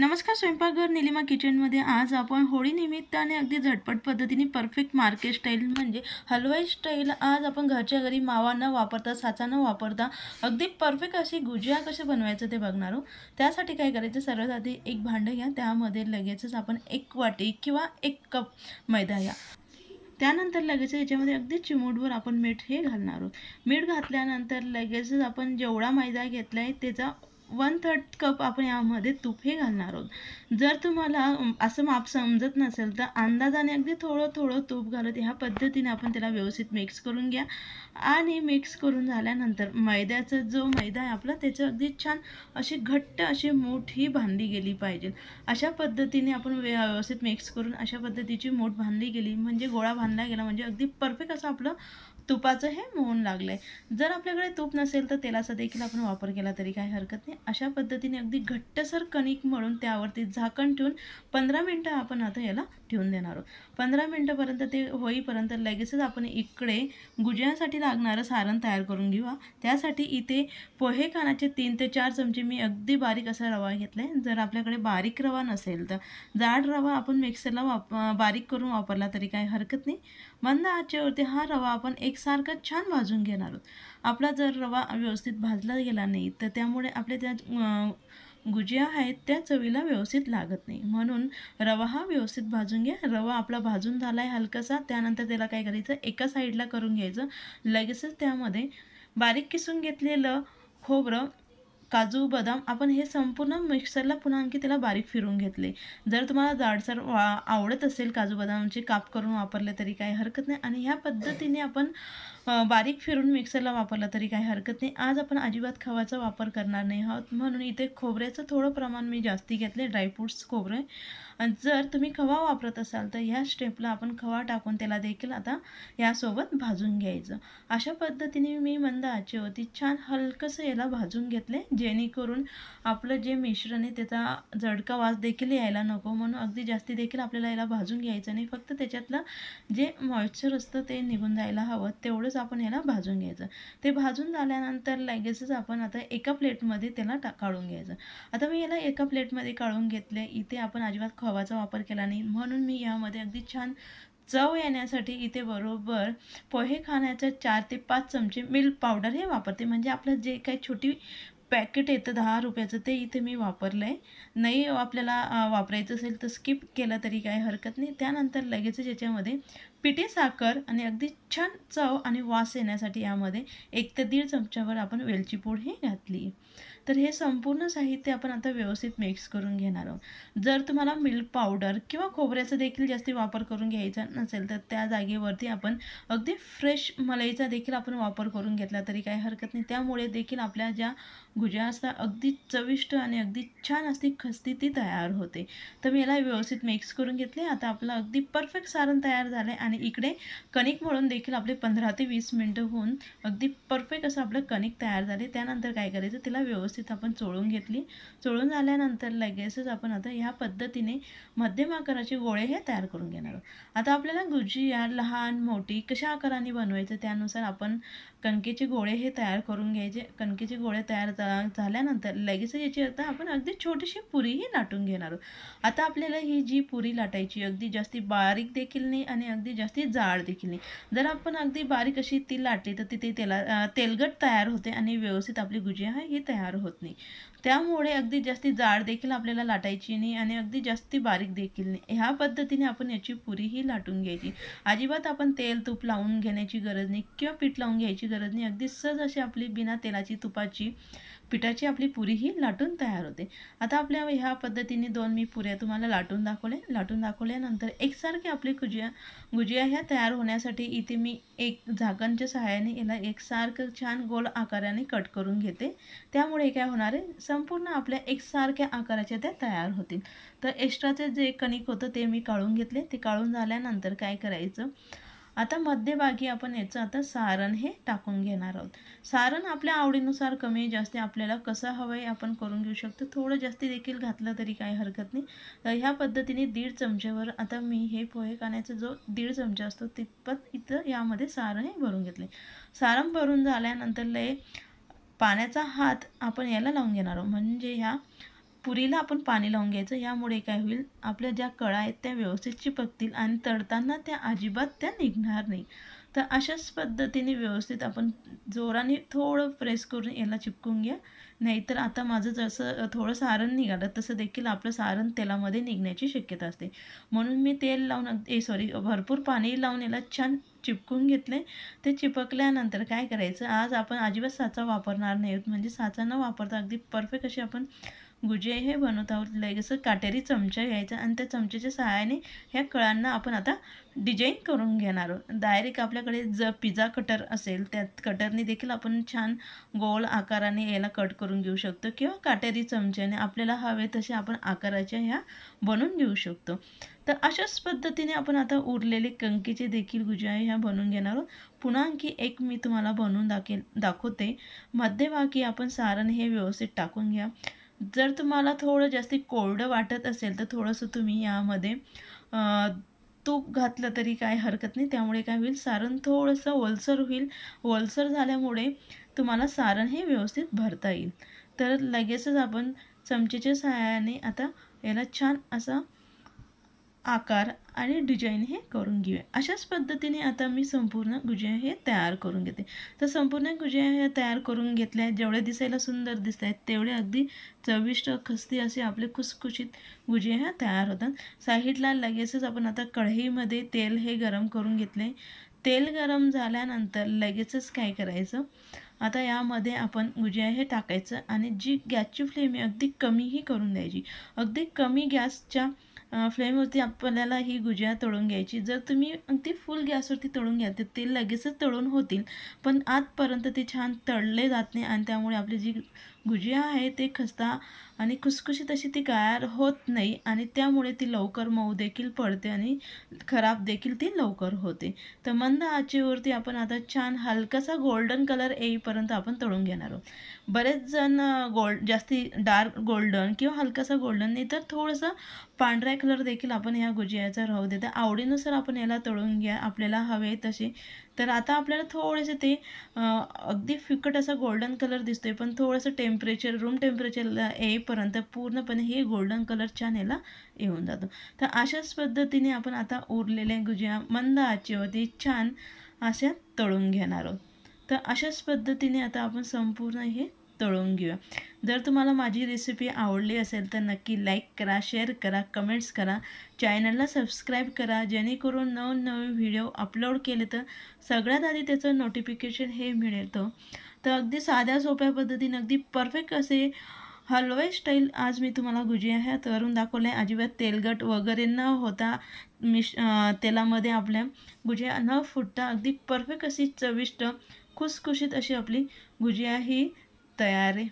नमस्कार स्वयंपाकघर निलिमा किचनमध्ये आज आपण होळी निमित्ताने अगदी झटपट पद्धतीने परफेक्ट मार्केट स्टाईल म्हणजे हलवाई स्टाईल आज आपण घरच्या घरी मावा न वापरता साचा न वापरता अगदी परफेक्ट अशी गुजिया कसे बनवायचं ते बघणार आहोत। त्यासाठी काय करायचं, सर्वात आधी एक भांडं घ्या, त्यामध्ये लगेचच आपण एक वाटी किंवा एक कप मैदा घ्या। त्यानंतर लगेच याच्यामध्ये अगदी चिमूटभर आपण मीठ हे घालणार आहोत। मीठ घातल्यानंतर लगेचच आपण जेवढा मैदा घेतलाय त्याचा 1/3 कप आपण यामध्ये तूप हे घालणार आहोत। जर तुम्हाला असं माप समजत नसेल तर अंदाजाने अगदी थोडं थोडं तूप घालत ह्या पद्धतीने आपण त्याला व्यवस्थित मिक्स करून घ्या। आणि मिक्स करून झाल्यानंतर मैद्याचा जो मैदा आहे आपला त्याचं अगदी छान अशी घट्ट अशी मूठ ही बांधली गेली पाहिजे। अशा पद्धतीने आपण व्यवस्थित मिक्स करून अशा पद्धतीची मूठ बांधली गेली म्हणजे गोळा बांधला गेला म्हणजे अगदी परफेक्ट असं आपलं तुपाचं हे मोहन लागलंय। जर आपल्याकडे तूप नसेल तर तेलाचा देखील आपण वापर केला तरी काही हरकत नाही। अशा पद्धतीने अगदी घट्टसर कणिक मळून त्यावरती झाकण ठेवून 15 मिनिटं आपण आता याला ठेवून देणार आहोत। 15 मिनिटापर्यंत ते होईपर्यंत लगेचच आपण इकडे गुजियासाठी लागणारं सारण तयार करून घेऊया। त्यासाठी इथे पोहे खाण्याचे 3 ते 4 चमचे मी अगदी बारीक असा रवा घेतलाय। जर आपल्याकडे बारीक रवा नसेल तर जाड रवा आपण मिक्सरला बारीक करून वापरला तरी काही हरकत नाही। मंद आचेवरती हा रवा आपण एकसारखा छान भाजून घेणार आहोत। आपला जर रवा व्यवस्थित भाजला गेला नाही तर त्यामुळे आपल्या त्या गुजिया आहेत त्या चवीला व्यवस्थित लागत नाही, म्हणून रवा हा व्यवस्थित भाजून घ्या। रवा आपला भाजून झालाय हलकासा, त्यानंतर त्याला काय करायचं, एका साईडला करून घ्यायचं। लगेचच त्यामध्ये बारीक किसून घेतलेलं खोबरं, काजू, बदाम आपण हे संपूर्ण मिक्सरला पुन्हा आणखी त्याला बारीक फिरवून घेतले। जर तुम्हाला जाडसर आवडत असेल काजू बदामचे काप करून वापरले तरी काही हरकत नाही आणि ह्या पद्धतीने आपण बारीक फिरून मिक्सरला वापरला तरी काही हरकत नाही। आज आपण अजिबात खवाचा वापर करणार नाही आहोत, म्हणून इथे खोबऱ्याचं थोडं प्रमाण मी जास्ती घेतले, ड्रायफ्रूट्स खोबरे। आणि जर तुम्ही खवा वापरत असाल तर ह्या स्टेपला आपण खवा टाकून त्याला देखील आता यासोबत भाजून घ्यायचं। अशा पद्धतीने मी मंद आचेवरती छान हलकंसं याला भाजून घेतले, जेणेकरून आपलं जे मिश्रण आहे त्याचा जडका वास देखील यायला नको, म्हणून अगदी जास्ती देखील आपल्याला याला भाजून घ्यायचं नाही। फक्त त्याच्यातलं जे मॉइश्चर असतं ते निघून जायला हवं तेवढंच आपण याला भाजून घ्यायचं। ते भाजून झाल्यानंतर लगेचच आपण आता एका प्लेटमध्ये त्याला काढून घ्यायचं। आता मी याला एका प्लेटमध्ये काढून घेतले। इथे आपण अजिबात खवाचा वापर केला नाही, म्हणून मी यामध्ये अगदी छान चव येण्यासाठी इथे बरोबर पोहे खाण्याच्या 4 ते 5 चमचे मिल्क पावडर हे वापरते। म्हणजे आपलं जे काही छोटी पॅकेट येतं 10 रुपयाचं ते इथे मी वापरलं आहे। नाही आपल्याला वापरायचं असेल तर स्किप केलं तरी काही हरकत नाही। त्यानंतर लगेचच याच्यामध्ये पिठी साखर आणि अगदी छान चव आणि वास येण्यासाठी यामध्ये 1 ते 1.5 चमच्यावर आपण वेलची पूड ही घातली। तर हे संपूर्ण साहित्य आपण आता व्यवस्थित मिक्स करून घेणार आहोत। जर तुम्हाला मिल्क पावडर किंवा खोबऱ्याचा देखील जास्ती वापर करून घ्यायचा नसेल तर त्या जागेवरती आपण अगदी फ्रेश मलईचा देखील आपण वापर करून घेतला तरी काही हरकत नाही। त्यामुळे देखील आपल्या ज्या गुजिया असतात अगदी चविष्ट आणि अगदी छान असती खस्ती ती तयार होते। तर मी याला व्यवस्थित मिक्स करून घेतले। आता आपलं अगदी परफेक्ट सारण तयार झालं आणि इकडे कणिक मळून देखील आपले 15 ते 20 मिनिटं होऊन अगदी परफेक्ट असं आपलं कणिक तयार झाले। त्यानंतर काय करायचं, तिला व्यवस्थित आपण चोळून घेतली। चोळून झाल्यानंतर लगेचच आपण आता ह्या पद्धतीने मध्यम आकाराचे गोळे हे तयार करून घेणार आहोत। आता आपल्याला गुजिया लहान मोठी कशा आकाराने बनवायचं त्यानुसार आपण कणकेचे गोळे हे तयार करून घ्यायचे। कणकेचे गोळे तयार झाल्यानंतर लगेच याची आता आपण अगदी छोटीशी पुरी ही लाटून घेणार आहोत। आता आपल्याला ही जी पुरी लाटायची अगदी जास्ती बारीक देखील नाही आणि अगदी जास्ती जाड देखील नाही। जर आपण अगदी बारीक अशी ती लाटली तर तिथे तेलगट तयार होते आणि व्यवस्थित आपली गुजिया ही तयार होत नाही। त्यामुळे अगदी जास्ती जाड देखील आपल्याला लाटायची नाही आणि अगदी जास्ती बारीक देखील नाही। ह्या पद्धतीने आपण याची पुरी ही लाटून घ्यायची। अजिबात आपण तेल तूप लावून घेण्याची गरज नाही किंवा पीठ लावून घ्यायची गरज नाही। अगदी सहज अशी आपली बिना तेलाची तुपाची पिठाची आपली पुरी ही लाटून तयार होते। आता आपल्या ह्या पद्धतीने 2 मी पुऱ्या तुम्हाला लाटून दाखवल्यानंतर एकसारखी आपली गुजिया ह्या तयार होण्यासाठी इथे मी एक झाकणच्या सहाय्याने याला एकसारखं छान गोल आकाराने कट करून घेते। त्यामुळे काय होणार आहे, संपूर्ण आपल्या एकसारख्या आकाराच्या त्या तयार होतील। तर एक्स्ट्राचे जे कणिक होतं ते मी काढून घेतले। ते काढून झाल्यानंतर काय करायचं, आता मध्यभागी आपण याचं आता सारण हे टाकून घेणार आहोत। सारण आपल्या आवडीनुसार कमी जास्त आपल्याला कसं हवं आहे आपण करून घेऊ शकतो। थोडं जास्ती देखील घातलं तरी काही हरकत नाही। तर ह्या पद्धतीने 1.5 चमच्यावर आता मी हे पोहे खाण्याचा जो 1.5 चमचा असतो तितपत इथं यामध्ये सारण हे भरून घेतले। सारण भरून झाल्यानंतर पाण्याचा हात आपण याला लावून घेणार आहोत, म्हणजे ह्या पुरीला आपण पाणी लावून घ्यायचं. यामुळे काय होईल, आपल्या ज्या कळा आहेत त्या व्यवस्थित चिपकतील आणि तळताना त्या अजिबात त्या निघणार नाही. तर अशाच पद्धतीने व्यवस्थित आपण जोराने थोडं प्रेस करून याला चिपकून घ्या. नाहीतर आता माझं जसं थोडं सारण निघालं तसं देखील आपलं सारण तेलामध्ये निघण्याची शक्यता असते. म्हणून मी तेल लावून भरपूर पाणी लावून याला छान चिपकून घेतले. ते चिपकल्यानंतर काय करायचं, आज आपण अजिबात साचा वापरणार नाही आहोत. म्हणजे साचा न वापरता अगदी परफेक्ट अशी आपण गुजिया हे बनवत आहोत. लगेच काटेरी चमचा घ्यायचा आणि त्या चमच्याच्या सहाय्याने ह्या कळांना आपण आता डिझाईन करून घेणार आहोत. डायरेक्ट आपल्याकडे जर पिझ्झा कटर असेल त्यात कटरने देखील आपण छान गोल आकाराने याला कट करून घेऊ शकतो किंवा काटेरी चमच्याने आपल्याला हवे तसे आपण आकाराच्या ह्या बनवून घेऊ शकतो. तर अशाच पद्धतीने आपण आता उरलेले कणकेचे देखील गुजिया ह्या बनवून घेणार आहोत. पुन्हा आणखी एक मी तुम्हाला बनवून दाखवते. मध्यभागी आपण सारण हे व्यवस्थित टाकून घ्या. जर तुम्हाला थोडं जास्त कोरडं वाटत असेल तर थोडंसं तुम्ही यामध्ये तूप घातलं तरी काय हरकत नाही. त्यामुळे काय होईल, सारण थोडंसं ओलसर होईल. ओलसर झाल्यामुळे तुम्हाला सारण हे व्यवस्थित भरता येईल. तर लगेचच आपण चमचेच्या सहाय्याने आता याला छान असा आकार आणि डिझाईन हे करून घेऊया. अशाच पद्धतीने आता मी संपूर्ण गुजिया हे तयार करून घेते. तर संपूर्ण गुजिया हे तयार करून घेतल्या. जेवढे दिसायला सुंदर दिसत आहेत तेवढे अगदी चविष्ट खस्ती असे आपले खुसखुशीत गुजिया ह्या तयार होतात. साईडला लगेचच आपण आता कढईमध्ये तेल हे गरम करून घेतले. तेल गरम झाल्यानंतर लगेचच काय करायचं, आता यामध्ये आपण गुजिया हे टाकायचं आणि जी गॅसची फ्लेम आहे अगदी कमीही करून द्यायची. अगदी कमी गॅसच्या फ्लेमवरती आपल्याला ही गुजिया तळून घ्यायची. जर तुम्ही अगदी फुल गॅसवरती तळून घ्या तर ते लगेचच तळून होतील, पण आतपर्यंत ते छान तळले जात नाही आणि त्यामुळे आपली जी गुजिया आहे ते खस्ता आणि खुसखुशीत अशी ती तयार होत नाही आणि त्यामुळे ती लवकर मऊ देखील पडते आणि खराब देखील ती लवकर होते. तर मंद आचेवरती आपण आता छान हलकासा गोल्डन कलर येईपर्यंत आपण तळून घेणार आहोत. बरेच जण जास्ती डार्क गोल्डन किंवा हलकासा गोल्डन नाही तर थोडंसं पांढरा कलर देखील आपण ह्या गुजियाचा राहू देता. आवडीनुसार आपण याला तळून घ्या आपल्याला हवे तसे. तर आता आपल्याला थोडेसे ते अगदी फिकट असा गोल्डन कलर दिसतोय, पण थोडंसं रूम टेम्परेचरला येईपर्यंत पूर्णपणे हे गोल्डन कलर छान याला येऊन जातो. तर अशाच पद्धतीने आपण आता उरलेले गुजिया मंद आचेवरती छान अशा तळून घेणार आहोत. तर अशाच पद्धतीने आता आपण संपूर्ण हे तळून घेऊया. जर तुम्हाला माझी रेसिपी आवडली असेल तर नक्की लाईक करा, शेअर करा, कमेंट्स करा, चॅनलला सबस्क्राईब करा, जेणेकरून नवनवे व्हिडिओ अपलोड केले तर सगळ्यात आधी त्याचं नोटिफिकेशन हे मिळतं. तर अगदी साध्या सोप्या पद्धतीने अगदी परफेक्ट असे हलवाई स्टाईल आज मी तुम्हाला गुजिया ह्या तळून दाखवल्या. अजिबात तेलकट वगैरे न होता तेलामध्ये आपल्या गुजिया न फुटता अगदी परफेक्ट अशी चविष्ट खुसखुशीत अशी आपली गुजिया ही तयार आहे.